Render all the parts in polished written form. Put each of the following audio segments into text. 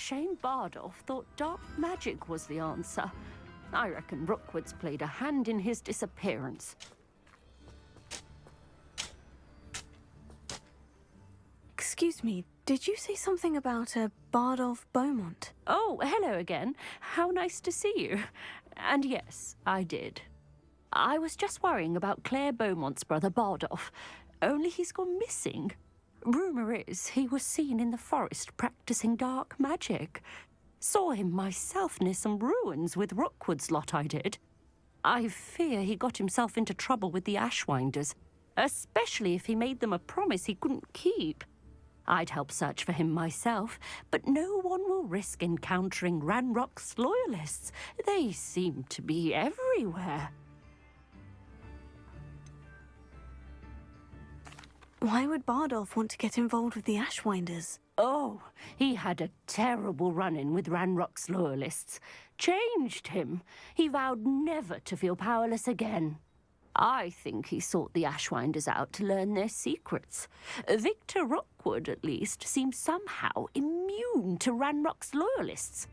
shame Bardolph thought dark magic was the answer. I reckon Rookwood's played a hand in his disappearance. Excuse me, did you say something about a Bardolph Beaumont? Oh, hello again. How nice to see you. And yes, I did. I was just worrying about Claire Beaumont's brother Bardolph, only he's gone missing. Rumour is he was seen in the forest practicing dark magic. Saw him myself near some ruins with Rookwood's lot I did. I fear he got himself into trouble with the Ashwinders, especially if he made them a promise he couldn't keep. I'd help search for him myself, but no one will risk encountering Ranrock's loyalists. They seem to be everywhere. Why would Bardolph want to get involved with the Ashwinders? Oh, he had a terrible run-in with Ranrock's loyalists. Changed him. He vowed never to feel powerless again. I think he sought the Ashwinders out to learn their secrets. Victor Rookwood, at least, seems somehow immune to Ranrock's loyalists.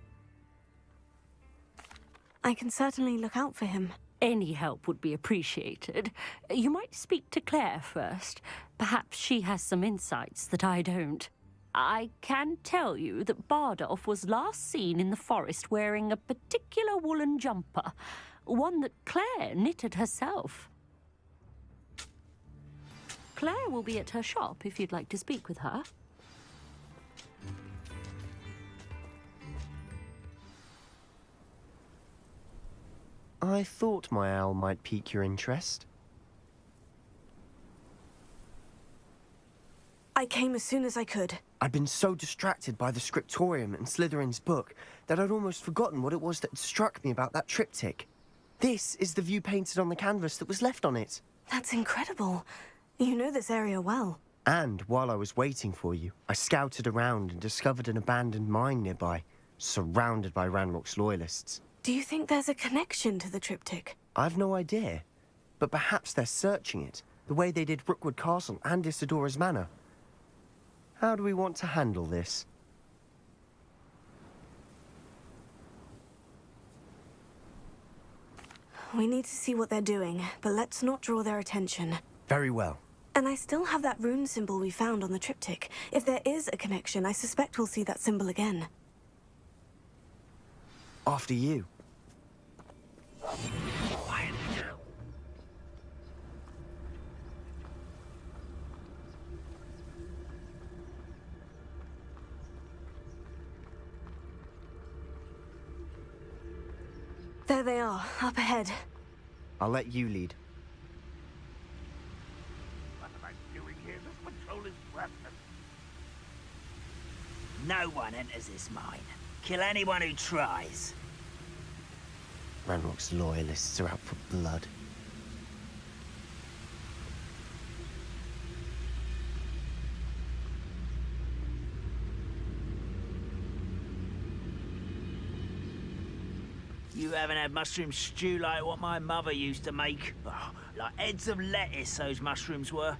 I can certainly look out for him. Any help would be appreciated. You might speak to Claire first. Perhaps she has some insights that I don't. I can tell you that Bardolph was last seen in the forest wearing a particular woolen jumper, one that Claire knitted herself. Claire will be at her shop if you'd like to speak with her. I thought my owl might pique your interest. I came as soon as I could. I'd been so distracted by the scriptorium and Slytherin's book that I'd almost forgotten what it was that struck me about that triptych. This is the view painted on the canvas that was left on it. That's incredible. You know this area well. And while I was waiting for you, I scouted around and discovered an abandoned mine nearby, surrounded by Ranrock's loyalists. Do you think there's a connection to the triptych? I've no idea, but perhaps they're searching it, the way they did Rookwood Castle and Isidora's Manor. How do we want to handle this? We need to see what they're doing, but let's not draw their attention. Very well. And I still have that rune symbol we found on the triptych. If there is a connection, I suspect we'll see that symbol again. After you. Quietly now. There they are, up ahead. I'll let you lead. What am I doing here? This patrol is worthless. No one enters this mine. Kill anyone who tries. Ranrock's loyalists are out for blood. You haven't had mushroom stew like what my mother used to make. Oh, like heads of lettuce, those mushrooms were.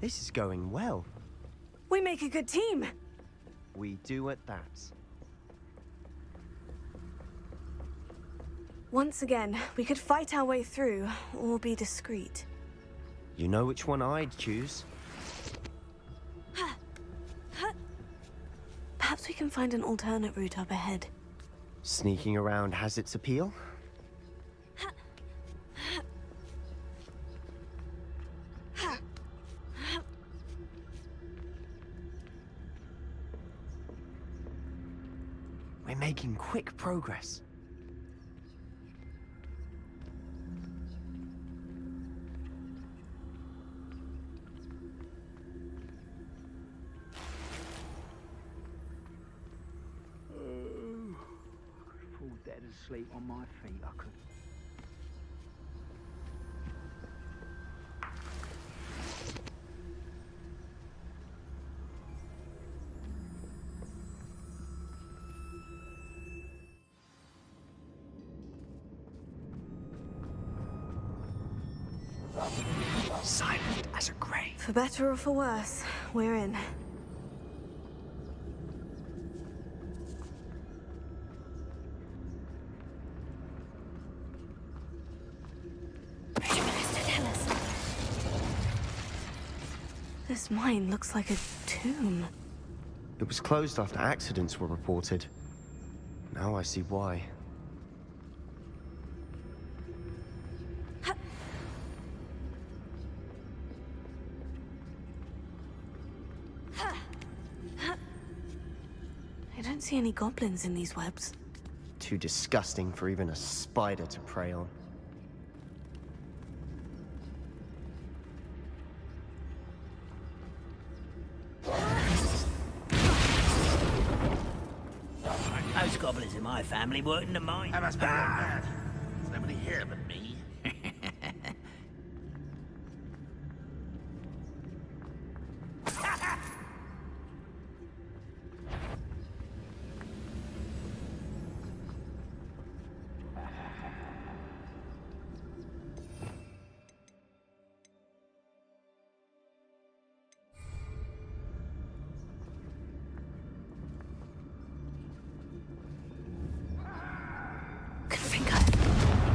This is going well. We make a good team. We do at that. Once again, we could fight our way through, or be discreet. You know which one I'd choose. Perhaps we can find an alternate route up ahead. Sneaking around has its appeal. We're making quick progress. Fall dead asleep on my feet, I could. For better or for worse, we're in. This mine looks like a tomb. It was closed after accidents were reported. Now I see why. I don't see any goblins in these webs. Too disgusting for even a spider to prey on. Most goblins in my family work in the mine. I must be mad. There's nobody here but me.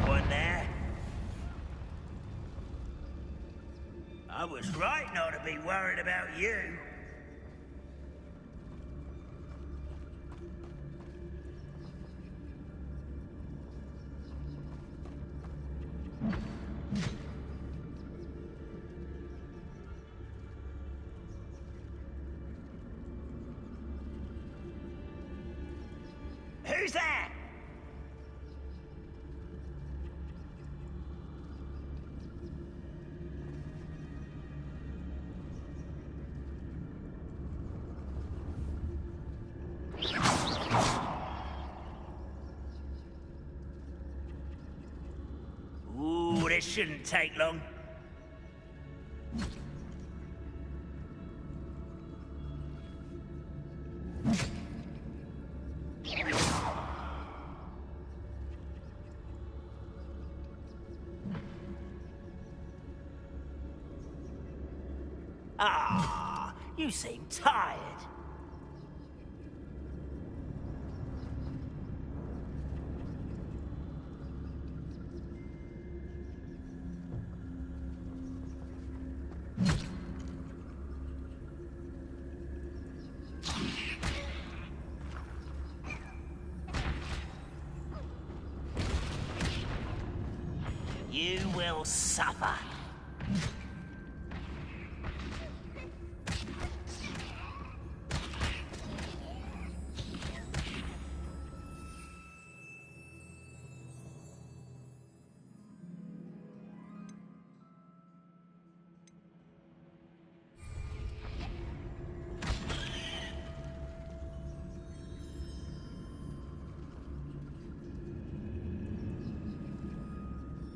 One there. I was right not to be worried about you. Who's that? Ooh, this shouldn't take long. Ah, you seem tired. You will suffer.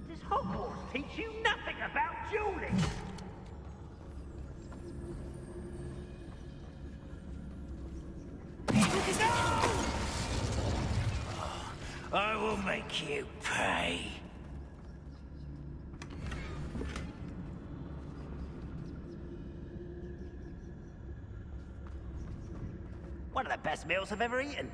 Does Hogwarts teach you nothing about dueling? I will make you pay. One of the best meals I've ever eaten.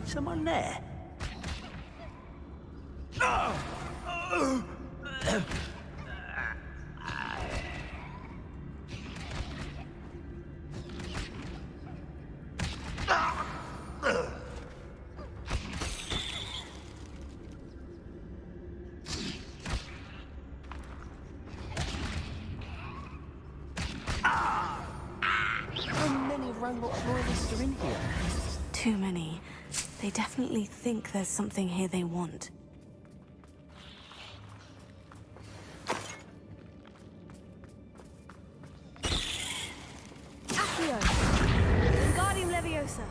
Someone there. How many of Ranrock's loyalists are in here? Too many. They definitely think there's something here they want. Accio! Wingardium Leviosa!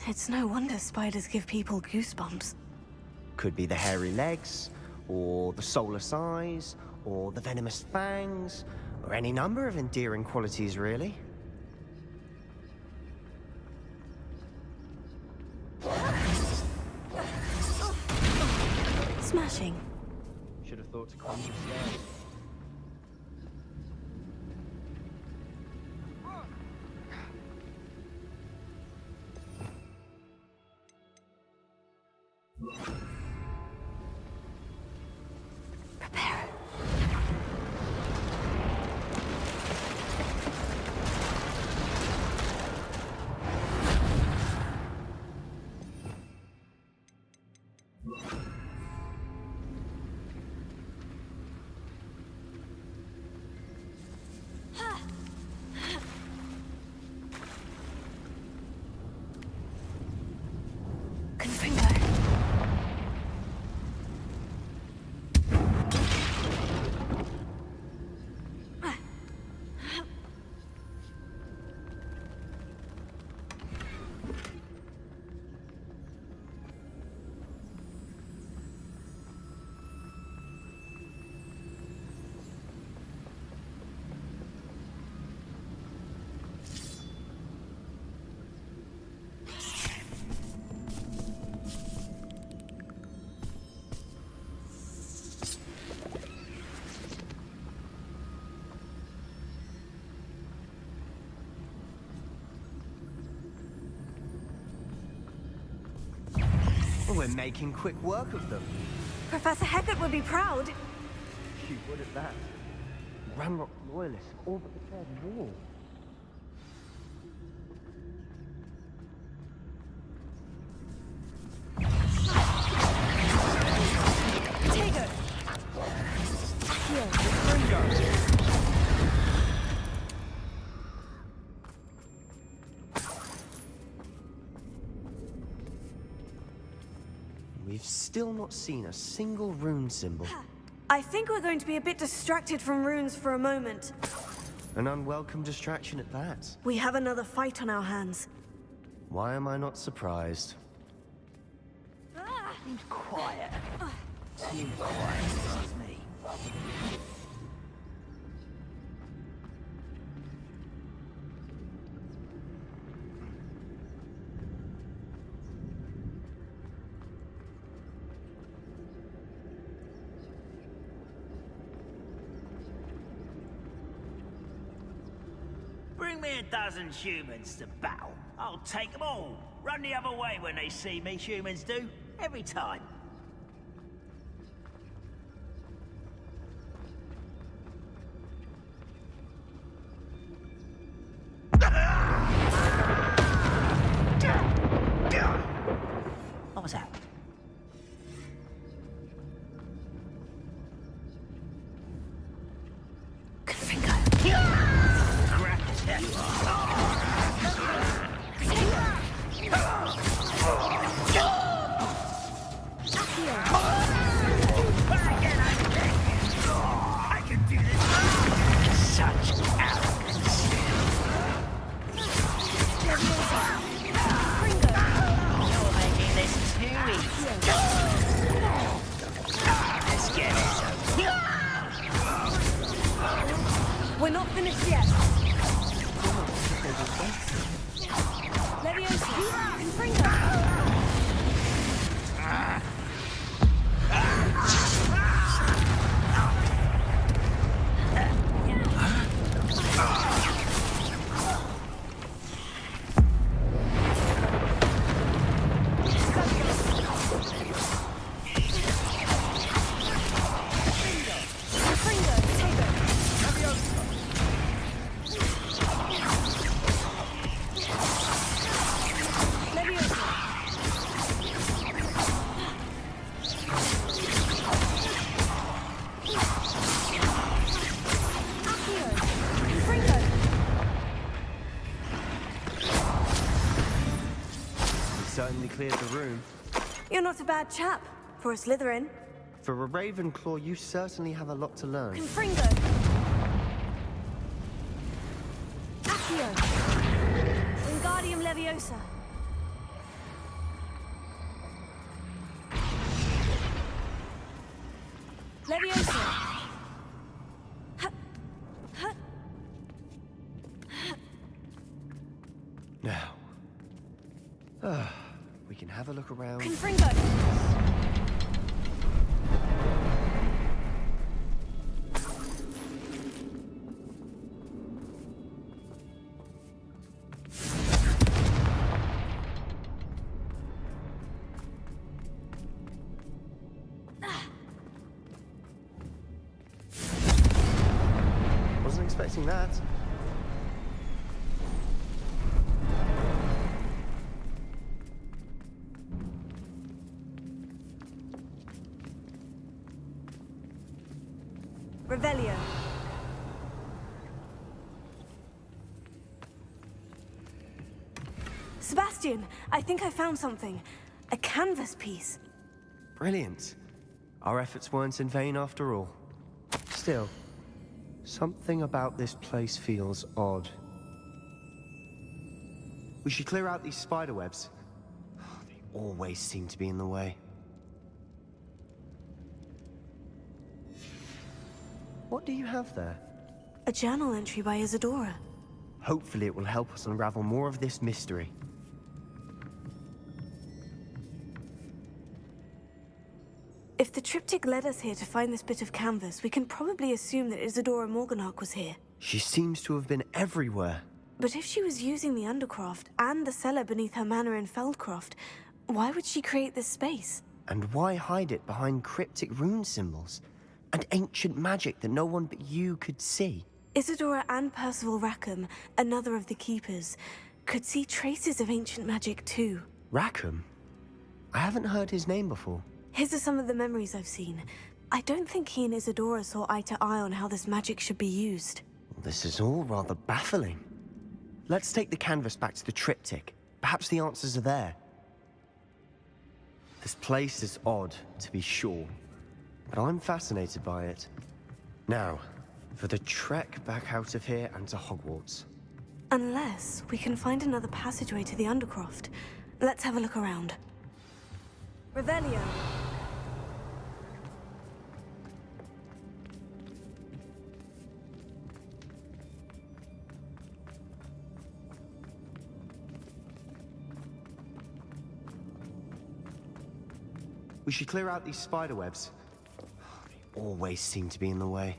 It's no wonder spiders give people goosebumps. Could be the hairy legs, or the soulless eyes, or the venomous fangs, or any number of endearing qualities, really. Smashing. Should have thought to climb the stairs. Prepare. Confringo. Well, we're making quick work of them. Professor Heckert would be proud. You would at that. Ramrock loyalists all but declared war. Tago. We've still not seen a single rune symbol. I think we're going to be a bit distracted from runes for a moment. An unwelcome distraction at that. We have another fight on our hands. Why am I not surprised? Seems quiet. Too quiet, if you ask me. Bring me a dozen humans to battle. I'll take them all. Run the other way when they see me, humans do. Every time. What was that? We're not finished yet. Leviosa, Confringo. Certainly cleared the room. You're not a bad chap for a Slytherin. For a Ravenclaw, you certainly have a lot to learn. Confringo. Accio. Wingardium Leviosa. Leviosa! Now, we can have a look around. Confringo! Wasn't expecting that. Revelio. Sebastian, I think I found something. A canvas piece. Brilliant. Our efforts weren't in vain after all. Still, something about this place feels odd. We should clear out these spider webs. They always seem to be in the way. What do you have there? A journal entry by Isadora. Hopefully it will help us unravel more of this mystery. If the triptych led us here to find this bit of canvas, we can probably assume that Isadora Morganach was here. She seems to have been everywhere. But if she was using the Undercroft and the cellar beneath her manor in Feldcroft, why would she create this space? And why hide it behind cryptic rune symbols? And ancient magic that no one but you could see? Isadora and Percival Rackham, another of the Keepers, could see traces of ancient magic too. Rackham? I haven't heard his name before. His are some of the memories I've seen. I don't think he and Isadora saw eye to eye on how this magic should be used. This is all rather baffling. Let's take the canvas back to the triptych. Perhaps the answers are there. This place is odd, to be sure, but I'm fascinated by it. Now, for the trek back out of here and to Hogwarts. Unless we can find another passageway to the Undercroft. Let's have a look around. Revelio. We should clear out these spider webs. They always seem to be in the way.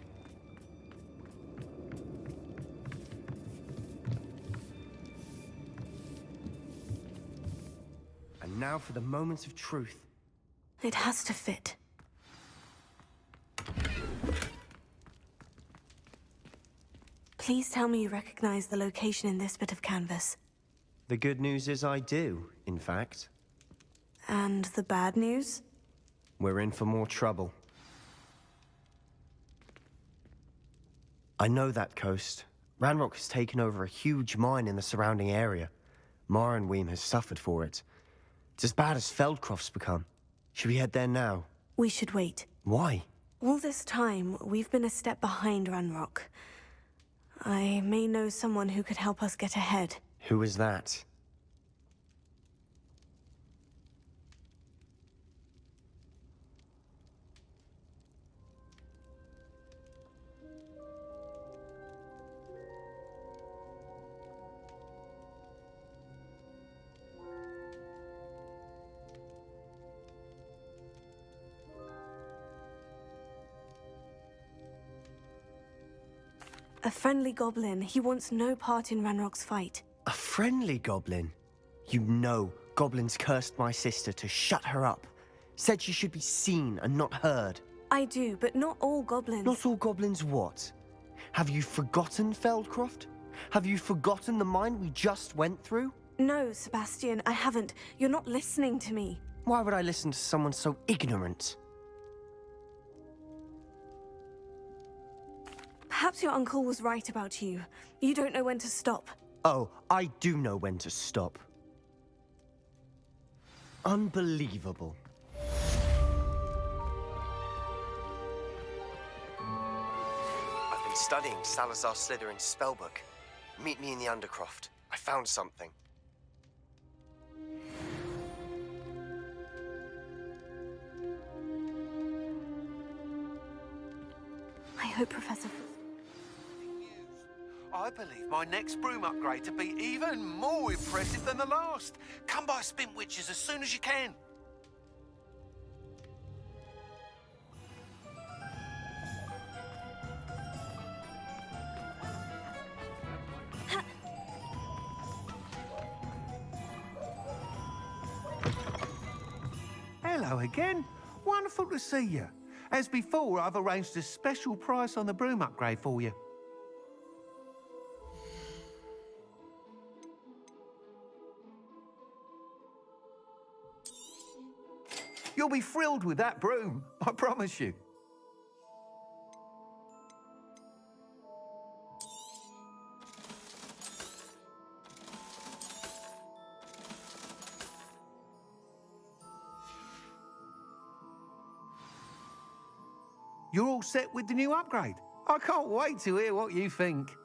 And now for the moment of truth. It has to fit. Please tell me you recognize the location in this bit of canvas. The good news is I do, in fact. And the bad news? We're in for more trouble. I know that coast. Ranrock has taken over a huge mine in the surrounding area. Marenweem has suffered for it. It's as bad as Feldcroft's become. Should we head there now? We should wait. Why? All this time, we've been a step behind Ranrock. I may know someone who could help us get ahead. Who is that? A friendly goblin. He wants no part in Ranrock's fight. A friendly goblin? You know goblins cursed my sister to shut her up. Said she should be seen and not heard. I do, but not all goblins. Not all goblins what? Have you forgotten Feldcroft? Have you forgotten the mine we just went through? No, Sebastian, I haven't. You're not listening to me. Why would I listen to someone so ignorant? Perhaps your uncle was right about you. You don't know when to stop. Oh, I do know when to stop. Unbelievable. I've been studying Salazar Slytherin's spellbook. Meet me in the Undercroft. I found something. hope Professor... I believe my next broom upgrade to be even more impressive than the last. Come by Spintwitches as soon as you can. Hello again. Wonderful to see you. As before, I've arranged a special price on the broom upgrade for you. You'll be thrilled with that broom, I promise you. You're all set with the new upgrade. I can't wait to hear what you think.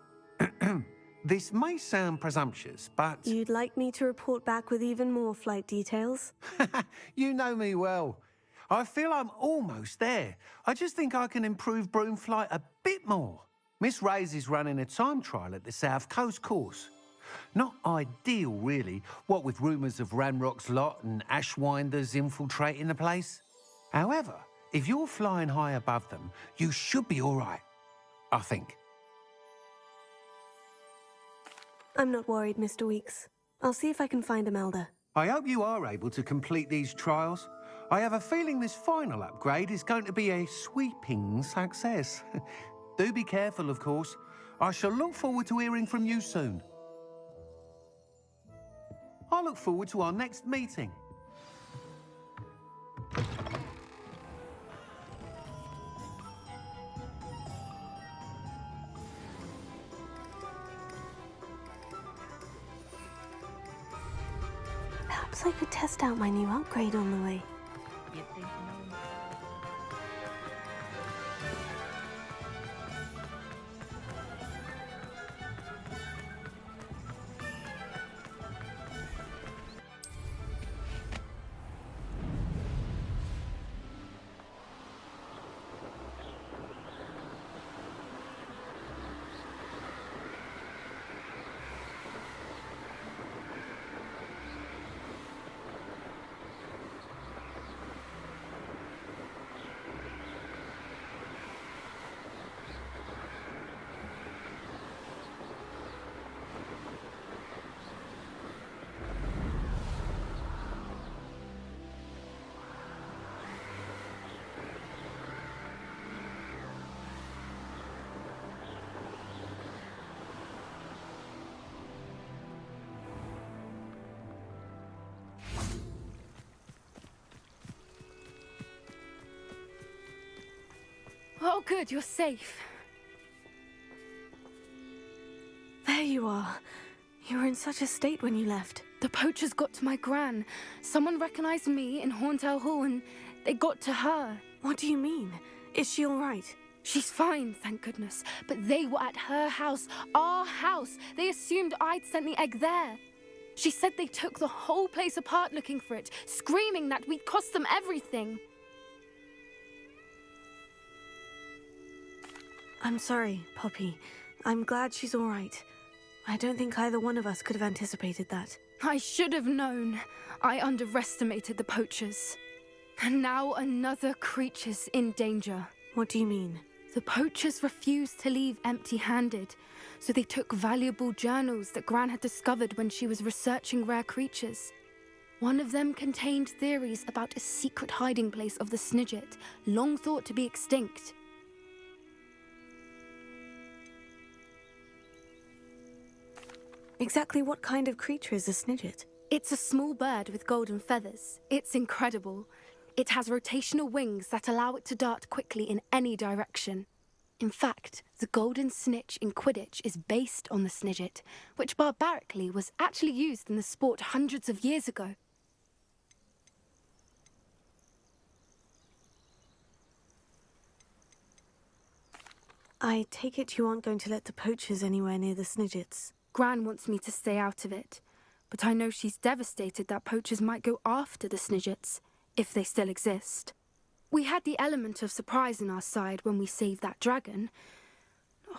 This may sound presumptuous, but... You'd like me to report back with even more flight details? You know me well. I feel I'm almost there. I just think I can improve broom flight a bit more. Miss Ray's is running a time trial at the South Coast course. Not ideal, really, what with rumours of Ranrock's lot and Ashwinders infiltrating the place. However, if you're flying high above them, you should be all right, I think. I'm not worried, Mr. Weeks. I'll see if I can find Imelda. I hope you are able to complete these trials. I have a feeling this final upgrade is going to be a sweeping success. Do be careful, of course. I shall look forward to hearing from you soon. I look forward to our next meeting. Perhaps I could test out my new upgrade on the way. Oh, good, you're safe. There you are. You were in such a state when you left. The poachers got to my gran. Someone recognized me in Horntail Hall and they got to her. What do you mean? Is she all right? She's fine, thank goodness. But they were at her house, our house. They assumed I'd sent the egg there. She said they took the whole place apart looking for it, screaming that we'd cost them everything. I'm sorry, Poppy. I'm glad she's all right. I don't think either one of us could have anticipated that. I should have known. I underestimated the poachers. And now another creature's in danger. What do you mean? The poachers refused to leave empty-handed, so they took valuable journals that Gran had discovered when she was researching rare creatures. One of them contained theories about a secret hiding place of the Snidget, long thought to be extinct. Exactly what kind of creature is a Snidget? It's a small bird with golden feathers. It's incredible. It has rotational wings that allow it to dart quickly in any direction. In fact, the golden snitch in Quidditch is based on the Snidget, which barbarically was actually used in the sport hundreds of years ago. I take it you aren't going to let the poachers anywhere near the Snidgets. Gran wants me to stay out of it, but I know she's devastated that poachers might go after the Snidgets, if they still exist. We had the element of surprise on our side when we saved that dragon.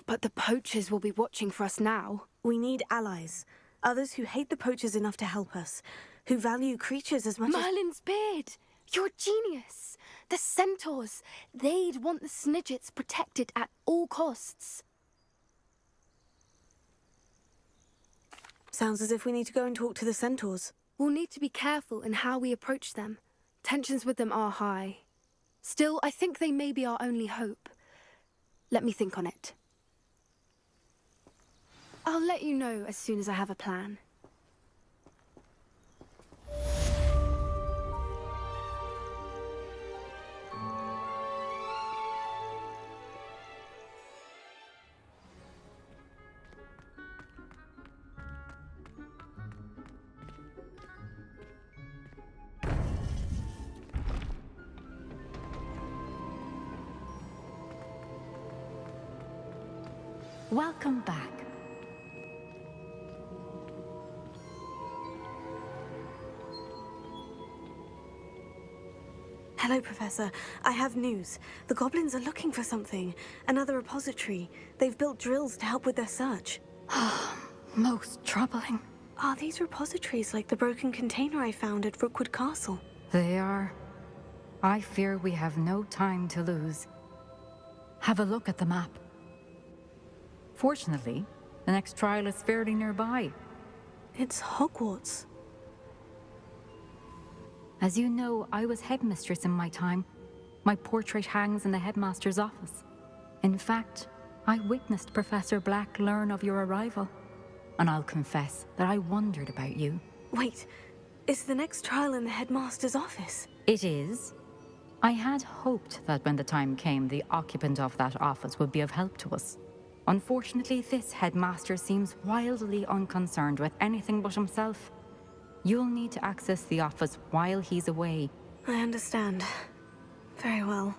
But the poachers will be watching for us now. We need allies. Others who hate the poachers enough to help us. Who value creatures as much as... Merlin's beard! You're a genius! The centaurs! They'd want the Snidgets protected at all costs. Sounds as if we need to go and talk to the centaurs. We'll need to be careful in how we approach them. Tensions with them are high. Still, I think they may be our only hope. Let me think on it. I'll let you know as soon as I have a plan. Welcome back. Hello, Professor. I have news. The goblins are looking for something. Another repository. They've built drills to help with their search. Most troubling. Are these repositories like the broken container I found at Rookwood Castle? They are. I fear we have no time to lose. Have a look at the map. Fortunately, the next trial is fairly nearby. It's Hogwarts. As you know, I was headmistress in my time. My portrait hangs in the headmaster's office. In fact, I witnessed Professor Black learn of your arrival. And I'll confess that I wondered about you. Wait, is the next trial in the headmaster's office? It is. I had hoped that when the time came, the occupant of that office would be of help to us. Unfortunately, this headmaster seems wildly unconcerned with anything but himself. You'll need to access the office while he's away. I understand. Very well.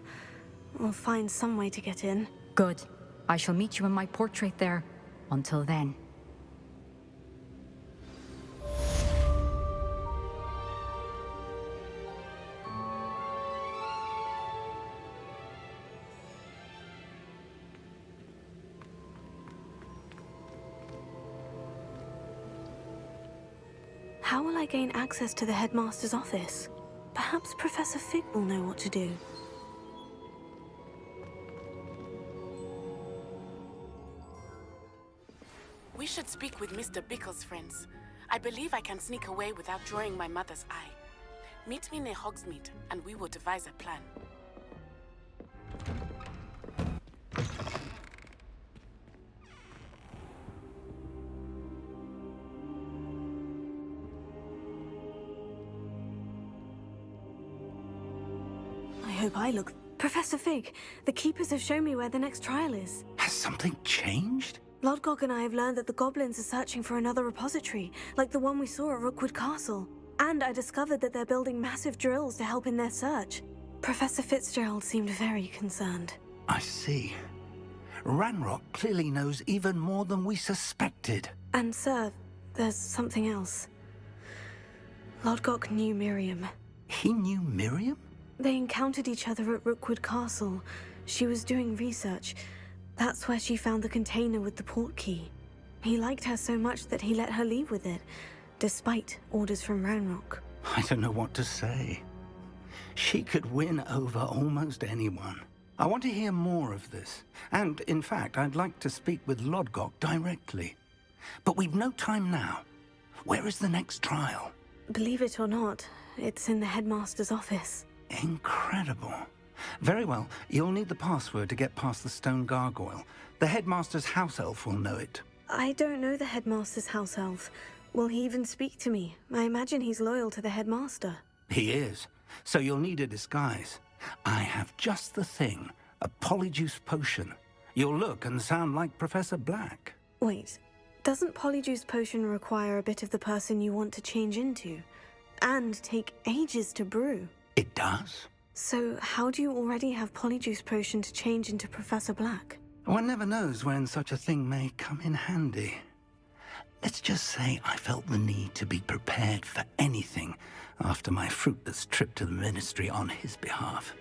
We'll find some way to get in. Good. I shall meet you in my portrait there. Until then. How will I gain access to the headmaster's office? Perhaps Professor Fig will know what to do. We should speak with Mr. Bickle's friends. I believe I can sneak away without drawing my mother's eye. Meet me near Hogsmeade, and we will devise a plan. I hope I look... Professor Fig, the Keepers have shown me where the next trial is. Has something changed? Lodgok and I have learned that the goblins are searching for another repository, like the one we saw at Rookwood Castle. And I discovered that they're building massive drills to help in their search. Professor Fitzgerald seemed very concerned. I see. Ranrock clearly knows even more than we suspected. And sir, there's something else. Lodgok knew Miriam. He knew Miriam? They encountered each other at Rookwood Castle. She was doing research. That's where she found the container with the port key. He liked her so much that he let her leave with it, despite orders from Ranrock. I don't know what to say. She could win over almost anyone. I want to hear more of this. And, in fact, I'd like to speak with Lodgok directly. But we've no time now. Where is the next trial? Believe it or not, it's in the headmaster's office. Incredible. Very well. You'll need the password to get past the stone gargoyle. The headmaster's house elf will know it. I don't know the headmaster's house elf. Will he even speak to me? I imagine he's loyal to the headmaster. He is. So you'll need a disguise. I have just the thing. A polyjuice potion. You'll look and sound like Professor Black. Wait, doesn't polyjuice potion require a bit of the person you want to change into? And take ages to brew? It does. So how do you already have polyjuice potion to change into Professor Black? One never knows when such a thing may come in handy. Let's just say I felt the need to be prepared for anything after my fruitless trip to the Ministry on his behalf.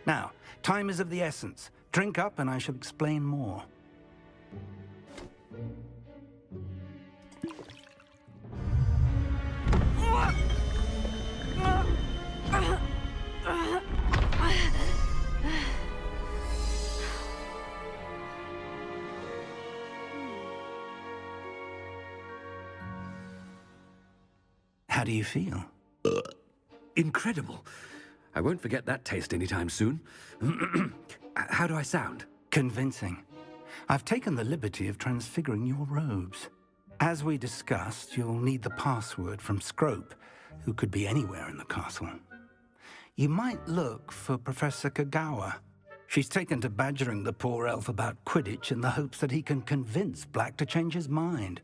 Now, time is of the essence. Drink up and I shall explain more. How do you feel? Incredible. I won't forget that taste anytime soon. How do I sound? Convincing. I've taken the liberty of transfiguring your robes. As we discussed, you'll need the password from Scrope, who could be anywhere in the castle. You might look for Professor Kagawa. She's taken to badgering the poor elf about Quidditch in the hopes that he can convince Black to change his mind.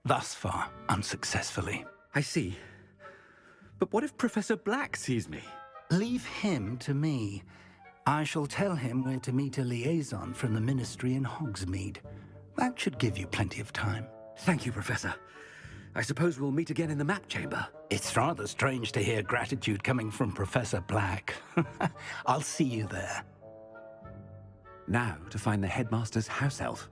Thus far, unsuccessfully. I see. But what if Professor Black sees me? Leave him to me. I shall tell him where to meet a liaison from the Ministry in Hogsmeade. That should give you plenty of time. Thank you, Professor. I suppose we'll meet again in the map chamber. It's rather strange to hear gratitude coming from Professor Black. I'll see you there. Now to find the headmaster's house elf.